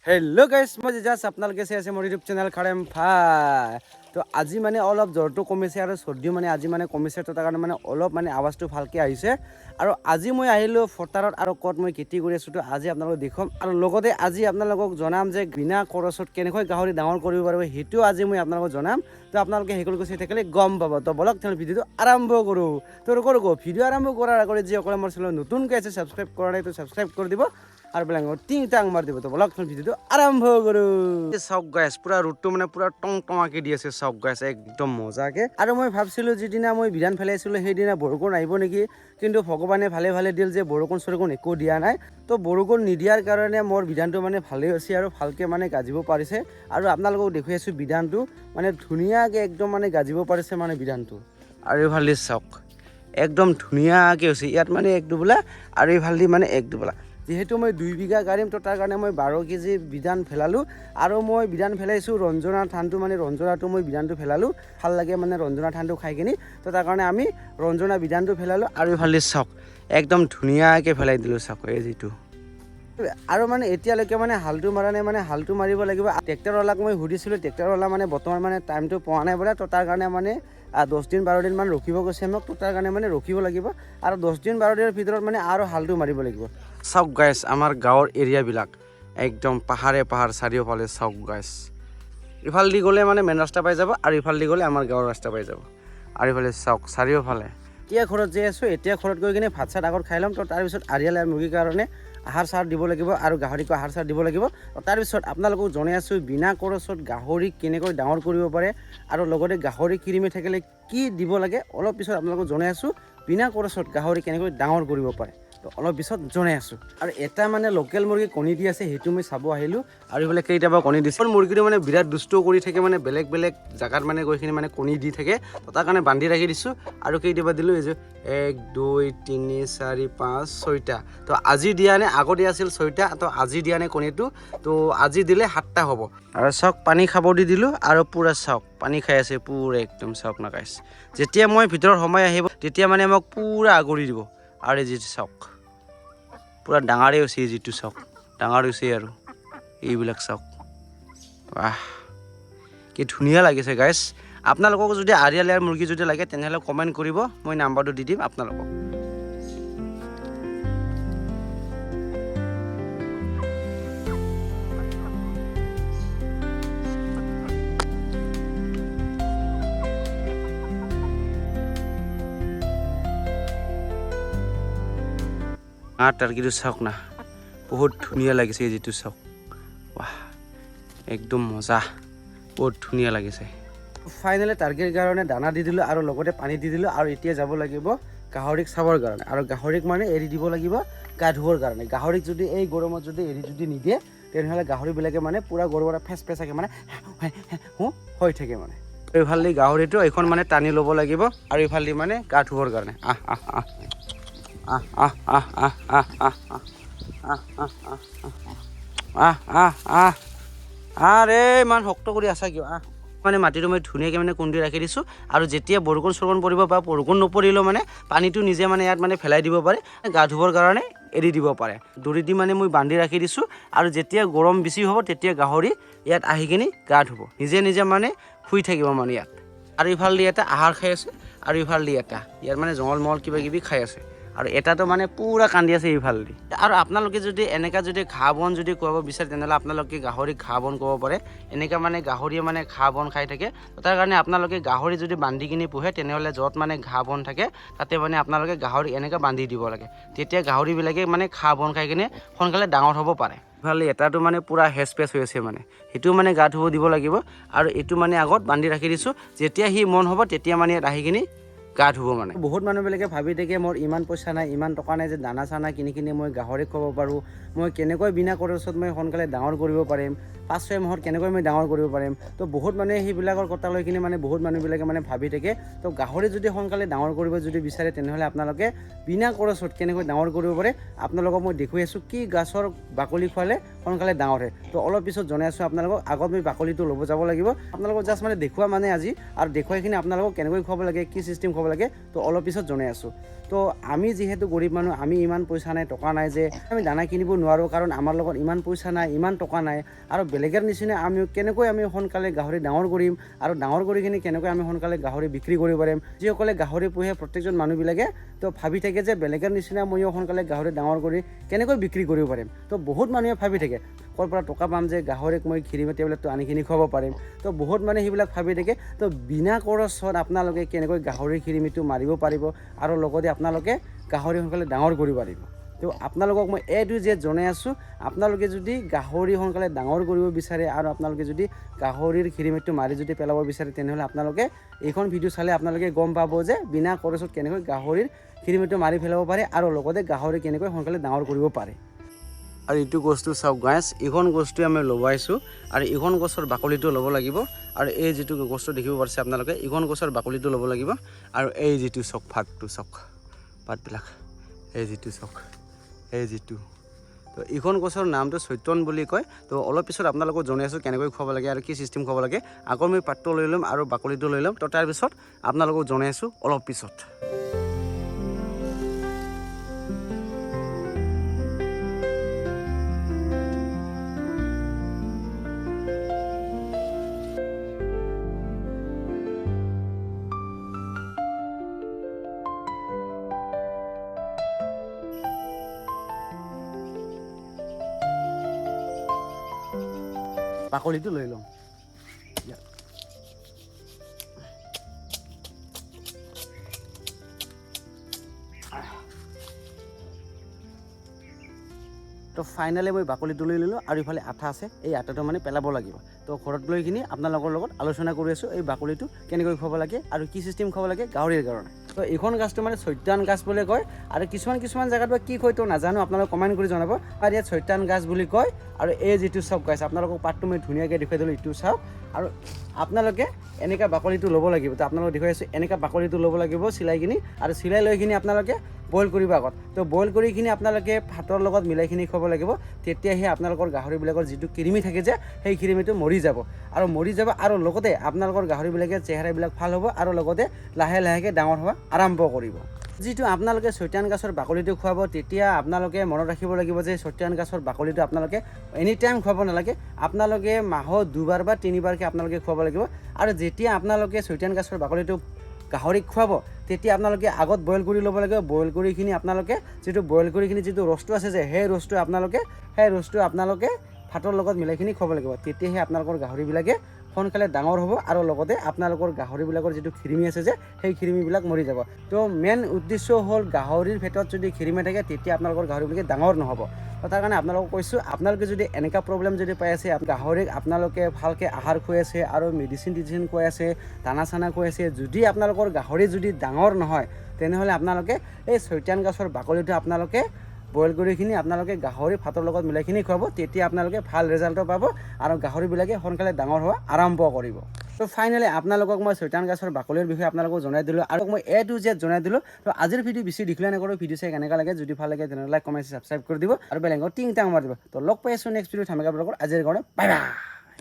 Hello' guys মই just আপোনালোকে চাই আছে মোৰ ইউটিউব চেনেল খাৰেম ভাই তো আজি মানে অলপ জ্বৰটো কমিছে আৰু চৰ্দিও মানে আজি মানে কমিছে তো তাৰ কাৰণে মানে অলপ মানে আৱাজটো ভালকৈ আহিছে আৰু আজি মই আহিলোঁ ফটাৰত আৰু ক'ত মই খেতি কৰি আছোঁ তো আজি আপোনালোকক দেখুৱাম আৰু লগতে আজি আপোনালোকক জনাম যে বিনা খৰচত কেনেকৈ গাহৰি ডাঙৰ কৰিব পাৰিব সেইটোও আজি মই আপোনালোকক জনাম তো আপোনালোকে সেইকলকৈ চাই থাকিলে গম পাব তো বলক তেওঁ ভিডিঅ'টো আৰম্ভ কৰোঁ তো ৰ'ব ভিডিঅ' আৰম্ভ কৰাৰ আগতে যিসকলে মোৰ চেনেল নতুনকৈ আছে ছাবস্ক্ৰাইব কৰা নাই তো ছাবস্ক্ৰাইব কৰি দিব আৰু বেলেগ টিং টাং মাৰি দিব তো বলক ভিডিঅ'টো আৰম্ভ কৰোঁ চাওক গাইছ পুৰা ৰ'দটো মানে পুৰা টং টঙাকৈ দি আছে চাওক গাইছ একদম মজাকৈ আৰু মই ভাবিছিলোঁ যিদিনা মই বিধান পেলাইছিলোঁ সেইদিনা বৰষুণ আহিব নেকি কিন্তু ভগৱানে ভালে ভালে দিল যে বৰষুণ চৰষুণ একো দিয়া নাই তো বৰষুণ নিদিয়াৰ কাৰণে মোৰ বিধানটো মানে ভালেই হৈছে আৰু ভালকৈ মানে গাজিব পাৰিছে আৰু আপোনালোকক দেখুৱাই আছোঁ বিধানটো মানে ধুনীয়াকৈ একদম মানে গাজিব পাৰিছে মানে বিধানটো আৰু এইফালে চাওক একদম ধুনীয়াকৈ হৈছে ইয়াত মানে এক দুবোলা আৰু এইফালে মানে এক দুবোলা যিহেতু মই 2 বিঘা গাড়ীম তো তাৰ কাৰণে মই 12 কেজি বিধান পেলালোঁ আৰু মই বিধান পেলাইছোঁ ৰঞ্জনা ধানটো মানে ৰঞ্জনাটো মই বিধানটো পেলালোঁ ভাল লাগে মানে ৰঞ্জনা ধানটো খাই কিনি তো তাৰ কাৰণে আমি ৰঞ্জনা বিধানটো পেলালোঁ আৰু এইফালে চাওক একদম ধুনীয়াকৈ পেলাই দিলোঁ চাওক এই যিটো আৰু মানে এতিয়ালৈকে মানে হালটো মাৰা নাই মানে হালটো মাৰিব লাগিব ট্ৰেক্টৰৱালাক মই সুধিছিলোঁ ট্ৰেক্টৰৱালা মানে বৰ্তমান মানে টাইমটো পোৱা নাই বোলে তো তাৰ কাৰণে মানে 10 দিন 12 দিন মান ৰখিব কৈছে মোক তো তাৰ কাৰণে মানে ৰখিব লাগিব আৰু 10 দিন 12 দিনৰ ভিতৰত মানে আৰু হালটো মাৰিব লাগিব চাওক গাইছ আমাৰ গাঁৱৰ এৰিয়াবিলাক একদম পাহাৰে পাহাৰ চাৰিওফালে চাওক গাইছ ইফালেদি গ'লে মানে মেইন ৰাস্তা পাই যাব আৰু ইফালেদি গ'লে আমাৰ গাঁৱৰ ৰাস্তা পাই যাব আৰু ইফালে চাওক চাৰিওফালে এতিয়া ঘৰত যাই আছোঁ এতিয়া ঘৰত গৈ কিনে ভাত চাত আগত খাই ল'ম তো তাৰপিছত আৰিয়ালে মুৰ্গীৰ কাৰণে আহাৰ চাৰ দিব লাগিব আৰু গাহৰিকো আহাৰ চাৰ দিব লাগিব তাৰপিছত আপোনালোকক জনাই আছোঁ বিনা খৰচত গাহৰি কেনেকৈ ডাঙৰ কৰিব পাৰে আৰু লগতে গাহৰি কিৰিমি থাকিলে কি দিব লাগে অলপ পিছত আপোনালোকক জনাই আছোঁ বিনা খৰচত গাহৰি কেনেকৈ ডাঙৰ কৰিব পাৰে তো অলপ পিছত জনাই আছোঁ আৰু এটা মানে লোকেল মুৰ্গী কণী দি আছে সেইটো মই চাব আহিলোঁ আৰু এইফালে কেইটাবা কণী দিছে মুৰ্গীটো মানে বিৰাট দুষ্ট কৰি থাকে মানে বেলেগ বেলেগ জেগাত মানে গৈ কিনে মানে কণী দি থাকে তো তাৰ কাৰণে বান্ধি ৰাখি দিছোঁ আৰু কেইটাবা দিলোঁ এই যে 1 2 3 4 5 6টা তো আজি দিয়া নে আগতে আছিল 6টা তো আজি দিয়া নে কণীটো তো আজি দিলে 7টা হ'ব আৰু চাওক পানী খাব দি দিলোঁ আৰু পুৰা চাওক পানী খাই আছে পুৰা একদম চাওক নাকাইছ যেতিয়া মই ভিতৰত সময় আহিব তেতিয়া মানে মোক পুৰা আগুৰি দিব আৰু এই যিটো চাওক পুৰা ডাঙৰেই হৈছে যিটো চাওক ডাঙৰ হৈছে আৰু এইবিলাক চাওক বাহ কি ধুনীয়া লাগিছে গাইছ আপোনালোকক যদি আৰিয়ালীয়াৰ মুৰ্গী যদি লাগে তেনেহ'লে কমেণ্ট কৰিব মই নাম্বাৰটো দি দিম আপোনালোকক টাৰ্কিটো চাওক না বহুত ধুনীয়া লাগিছে যিটো চাওক বাহ একদম মজা বহুত ধুনীয়া লাগিছে ফাইনেলি টাৰ্কিৰ কাৰণে দানা দি দিলোঁ আৰু লগতে পানী দি দিলোঁ আৰু এতিয়া যাব লাগিব গাহৰিক চাবৰ কাৰণে আৰু গাহৰিক মানে এৰি দিব লাগিব গা ধুবৰ কাৰণে গাহৰিক যদি এই গৰমত যদি এৰি যদি নিদিয়ে তেনেহ'লে গাহৰিবিলাকে মানে পূৰা গৰমত ফেচ ফেচাকে মানে হৈ থাকে মানে এইফালে গাহৰিটো এইখন মানে টানি ল'ব লাগিব আৰু এইফালে মানে গা ধুবৰ কাৰণে আৰে ইমান শক্ত কৰি আছা কিয় মানে মাটিটো মই ধুনীয়াকৈ মানে কুন্দি ৰাখি দিছোঁ আৰু যেতিয়া বৰষুণ চৰষুণ পৰিব বা বৰষুণ নপৰিলেও মানে পানীটো নিজে মানে ইয়াত মানে পেলাই দিব পাৰে গা ধুবৰ কাৰণে এৰি দিব পাৰে দড়ি দি মানে মই বান্ধি ৰাখি দিছোঁ আৰু যেতিয়া গৰম বেছি হ'ব তেতিয়া গাহৰি ইয়াত আহি কিনি গা ধুব নিজে নিজে মানে শুই থাকিব মানে ইয়াত আৰু ইফালে এটা আহাৰ খাই আছে আৰু ইফালে এটা ইয়াত মানে জঙল মঙল কিবা কিবি খাই আছে আৰু এটাতো মানে পুৰা কান্দি আছে এইফালেদি আৰু আপোনালোকে যদি এনেকা যদি ঘাঁহ বন যদি খুৱাব বিচাৰে তেনেহ'লে আপোনালোকে গাহৰিক ঘাঁহ বন খুৱাব পাৰে এনেকা মানে গাহৰিয়ে মানে ঘাঁহ বন খাই থাকে তাৰ কাৰণে আপোনালোকে গাহৰি যদি বান্ধি কিনি পোহে তেনেহ'লে য'ত মানে ঘাঁহ বন থাকে তাতে মানে আপোনালোকে গাহৰি এনেকা বান্ধি দিব লাগে তেতিয়া গাহৰিবিলাকে মানে ঘাঁহ বন খাই কিনে সোনকালে ডাঙৰ হ'ব পাৰে ইফালে এটাটো মানে পুৰা হেচ পেচ হৈ আছে মানে সেইটো মানে গা ধুব দিব লাগিব আৰু এইটো মানে আগত বান্ধি ৰাখি দিছোঁ যেতিয়া সি মন হ'ব তেতিয়া মানে ইয়াত আহি কিনি গা ধুব মানে বহুত মানুহবিলাকে ভাবি থাকে মোৰ ইমান পইচা নাই ইমান টকা নাই যে দানা চানা কিনি কিনি মই গাহৰিক খুৱাব পাৰোঁ মই কেনেকৈ বিনা খৰচত মই সোনকালে ডাঙৰ কৰিব পাৰিম 5-6 মাহত কেনেকৈ মই ডাঙৰ কৰিব পাৰিম তো বহুত মানুহে সেইবিলাকৰ কথা লৈ কিনে মানে বহুত মানুহবিলাকে মানে ভাবি থাকে তো গাহৰি যদি সোনকালে ডাঙৰ কৰিব যদি বিচাৰে তেনেহ'লে আপোনালোকে বিনা খৰচত কেনেকৈ ডাঙৰ কৰিব পাৰে আপোনালোকক মই দেখুৱাই আছোঁ কি গছৰ বাকলি খোৱালে সোনকালে ডাঙৰ হয় তো অলপ পিছত জনাই আছোঁ আপোনালোকক আগত মই বাকলিটো ল'ব যাব লাগিব আপোনালোকক জাষ্ট মানে দেখুওৱা মানে আজি আৰু দেখুৱাই কিনে আপোনালোকক কেনেকৈ খুৱাব লাগে কি চিষ্টেম খুৱাব লাগে তো অলপ পিছত জনাই আছোঁ। তো আমি যিহেতু গৰীব মানুহ, আমি ইমান পইচা নাই, টকা নাই যে আমি দানা কিনিব নোৱাৰোঁ, কাৰণ আমাৰ লগত ইমান পইচা নাই, ইমান টকা নাই। আৰু বেলেগৰ নিচিনা আমি কেনেকৈ আমি সোনকালে গাহৰি ডাঙৰ কৰিম আৰু ডাঙৰ কৰি কিনে কেনেকৈ আমি সোনকালে গাহৰি বিক্ৰী কৰিব পাৰিম। যিসকলে গাহৰি পোহে প্ৰত্যেকজন মানুহবিলাকে তো ভাবি থাকে যে বেলেগৰ নিচিনা ময়ো সোনকালে গাহৰি ডাঙৰ কৰি কেনেকৈ বিক্ৰী কৰিব পাৰিম। তো বহুত মানুহে ভাবি থাকে ক'ৰ পৰা টকা পাম যে গাহৰিক মই ঘিৰিমাটি টেবলেটটো আনি কিনি খুৱাব পাৰিম। তো বহুত মানুহে সেইবিলাক ভাবি থাকে। তো বিনা খৰচত আপোনালোকে কেনেকৈ গাহৰি ঘিৰিমিটো মাৰিব পাৰিব আৰু লগতে আপোনালোকে গাহৰি সোনকালে ডাঙৰ কৰিব পাৰিব। তো আপোনালোকক মই এইটো যে জনাই আছোঁ, আপোনালোকে যদি গাহৰি সোনকালে ডাঙৰ কৰিব বিচাৰে আৰু আপোনালোকে যদি গাহৰিৰ ঘিৰিমিটো মাৰি যদি পেলাব বিচাৰে, তেনেহ'লে আপোনালোকে এইখন ভিডিঅ' চালে আপোনালোকে গম পাব যে বিনা খৰচত কেনেকৈ গাহৰিৰ ঘিৰিমিটো মাৰি পেলাব পাৰে আৰু লগতে গাহৰি কেনেকৈ সোনকালে ডাঙৰ কৰিব পাৰে। আৰু এইটো গছটো চাওক গাইছ, এইখন গছটোৱে আমি লগাইছোঁ আৰু এইখন গছৰ বাকলিটো ল'ব লাগিব। আৰু এই যিটো গছটো দেখিব পাৰিছে আপোনালোকে, এইখন গছৰ বাকলিটো ল'ব লাগিব। আৰু এই যিটো চক পাতটো চক পাতবিলাক, এই যিটো চক, এই যিটো, তো এইখন গছৰ নামটো চৈতন বুলি কয়। তো অলপ পিছত আপোনালোকক জনাই আছোঁ কেনেকৈ খুৱাব লাগে আৰু কি চিষ্টেম খুৱাব লাগে। আকৌ মই পাতটো লৈ ল'ম আৰু বাকলিটো লৈ ল'ম। তো তাৰপিছত আপোনালোকক জনাই আছোঁ অলপ পিছত। বাকলিটো লৈ ল'ম। তো ফাইনেলি মই বাকলিটো লৈ ল'লোঁ আৰু ইফালে আঠা আছে, এই আঠাটো মানে পেলাব লাগিব। তো ঘৰত লৈ কিনি আপোনালোকৰ লগত আলোচনা কৰি আছোঁ এই বাকলিটো কেনেকৈ খুৱাব লাগে আৰু কি চিষ্টেম খুৱাব লাগে গাহৰিৰ কাৰণে। তো এইখন গাছটো মানে চৈতান গাছ বুলি কয় আৰু কিছুমান জেগাত বা কি কয় তো নাজানো, আপোনালোকে কমেণ্ট কৰি জনাব। আৰু ইয়াত চৈতান গাছ বুলি কয়। আৰু এই যিটো চাওক গাছ, আপোনালোকক পাতটো মই ধুনীয়াকৈ দেখুৱাই দিলোঁ, এইটো চাওক। আৰু আপোনালোকে এনেকুৱা বাকলিটো ল'ব লাগিব। তো আপোনালোকক দেখুৱাই আছোঁ, এনেকুৱা বাকলিটো ল'ব লাগিব চিলাই কিনি। আৰু চিলাই লৈ কিনি আপোনালোকে বইল কৰিব আগত। তো বইল কৰি কিনি আপোনালোকে ভাতৰ লগত মিলাই কিনি খুৱাব লাগিব। তেতিয়াহে আপোনালোকৰ গাহৰিবিলাকৰ যিটো কিৰিমি থাকে যে সেই কিৰিমিটো মৰি যাব আৰু লগতে আপোনালোকৰ গাহৰিবিলাকে চেহেৰাবিলাক ভাল হ'ব আৰু লগতে লাহে লাহেকৈ ডাঙৰ হোৱা আৰম্ভ কৰিব। যিটো আপোনালোকে চৈতান গছৰ বাকলিটো খুৱাব, তেতিয়া আপোনালোকে মনত ৰাখিব লাগিব যে চৈতান গছৰ বাকলিটো আপোনালোকে এনি টাইম খুৱাব নালাগে। আপোনালোকে মাহত 2বাৰ বা 3বাৰকৈ আপোনালোকে খুৱাব লাগিব। আৰু যেতিয়া আপোনালোকে চৈতান গছৰ বাকলিটো গাহৰিক খুৱাব, তেতিয়া আপোনালোকে আগত বইল কৰি ল'ব লাগে। বইল কৰি কিনি আপোনালোকে যিটো ৰসটো আছে যে সেই ৰসটো আপোনালোকে ভাতৰ লগত মিলাই কিনি খুৱাব লাগিব। তেতিয়াহে আপোনালোকৰ গাহৰিবিলাকে সোনকালে ডাঙৰ হ'ব আৰু লগতে আপোনালোকৰ গাহৰিবিলাকৰ যিটো খিৰিমি আছে যে সেই খিৰিমিবিলাক মৰি যাব। তো মেইন উদ্দেশ্য হ'ল গাহৰিৰ পেটত যদি খিৰিমি থাকে তেতিয়া আপোনালোকৰ গাহৰিবিলাকে ডাঙৰ নহ'ব। তো তাৰ কাৰণে আপোনালোকক কৈছোঁ, আপোনালোকে যদি এনেকুৱা প্ৰব্লেম যদি পাই আছে, গাহৰিক আপোনালোকে ভালকৈ আহাৰ খুৱাই আছে আৰু মেডিচিন খুৱাই আছে, দানা চানা খুৱাই আছে, যদি আপোনালোকৰ গাহৰি যদি ডাঙৰ নহয়, তেনেহ'লে আপোনালোকে এই চৈতান গছৰ বাকলিটো আপোনালোকে বইল কৰি কিনি আপোনালোকে গাহৰি ভাতৰ লগত মিলাই কিনি খুৱাব। তেতিয়া আপোনালোকে ভাল ৰিজাল্টটো পাব আৰু গাহৰিবিলাকে সোনকালে ডাঙৰ হোৱা আৰম্ভ কৰিব। তো ফাইনেলি আপোনালোকক মই চৈতান গছৰ বাকলিৰ বিষয়ে আপোনালোকক জনাই দিলোঁ আৰু মই A to Z জনাই দিলোঁ। তো আজিৰ ভিডিঅ' বেছি দীঘলীয়া নকৰোঁ, ভিডিঅ' চাই কেনেকুৱা লাগে, যদি ভাল লাগে তেনেহ'লে লাইক, কমেণ্ট, ছাবস্ক্ৰাইব কৰি দিব আৰু বেল আইকনত টিং টাং মাৰি দিব। তো লগ পাই আছোঁ নেক্সট ভিডিঅ'ত। আজিৰ কাৰণে বাই বাই।